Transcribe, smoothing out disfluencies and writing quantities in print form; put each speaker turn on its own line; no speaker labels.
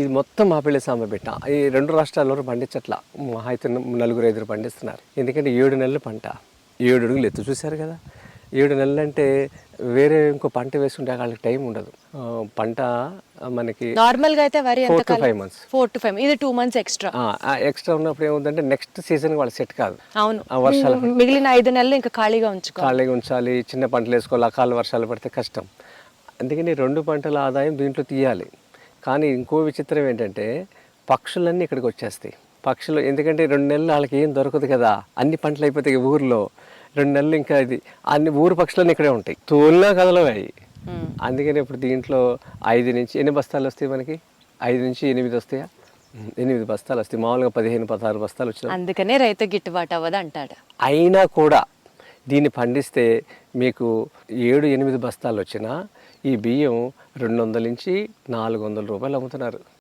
ఇది మొత్తం మాపిళ్ళి సాంబ బిట్ట. ఈ 2 రాష్ట్రాల్లో పండించట్లా. మహా అయితే 4-5 పండిస్తున్నారు. ఎందుకంటే 7 నెలల పంట, 7 అడుగులు ఎత్తు. చూశారు కదా, 7 నెలలు అంటే వేరే ఇంకో పంట వేసుకుంటే వాళ్ళకి టైం ఉండదు. పంట మనకి
నార్మల్ గా అయితే వరి
4 to 5 months.
4 to 5, ఇది 2 months ఎక్స్ట్రా.
ఎక్స్ట్రా ఉన్నప్పుడు ఏముందంటే నెక్స్ట్ సీజన్ వాళ్ళు సెట్ కాదు.
అవును,
ఆ వర్షాలు
మిగిలిన 5 నెలలు ఇంకా ఖాళీగా
ఖాళీగా ఉంచాలి. చిన్న పంటలు వేసుకోవాలి. అకాల వర్షాలు పడితే కష్టం. అందుకని 2 పంటల ఆదాయం దీంట్లో తీయాలి. కానీ ఇంకో విచిత్రం ఏంటంటే పక్షులన్నీ ఇక్కడికి వచ్చేస్తాయి. పక్షులు ఎందుకంటే 2 నెలలు వాళ్ళకి ఏం దొరకదు కదా, అన్ని పంటలు అయిపోతాయి ఊరిలో. 2 నెలలు ఇంకా ఇది అన్ని ఊరు పక్షులన్నీ ఇక్కడే ఉంటాయి. తోలినా కదలవాయి. అందుకని ఇప్పుడు దీంట్లో 5 నుంచి ఎన్ని బస్తాలు వస్తాయి మనకి? 5 నుంచి 8 వస్తాయా? 8 బస్తాలు వస్తాయి. మామూలుగా 15-16 బస్తాలు వచ్చినాయి.
అందుకనే రైతు గిట్టుబాటు అవ్వదు అంటాడు.
అయినా కూడా దీన్ని పండిస్తే మీకు 7-8 బస్తాలు వచ్చినా ఈ బియ్యం 200 నుంచి 400 రూపాయలు అమ్ముతున్నారు.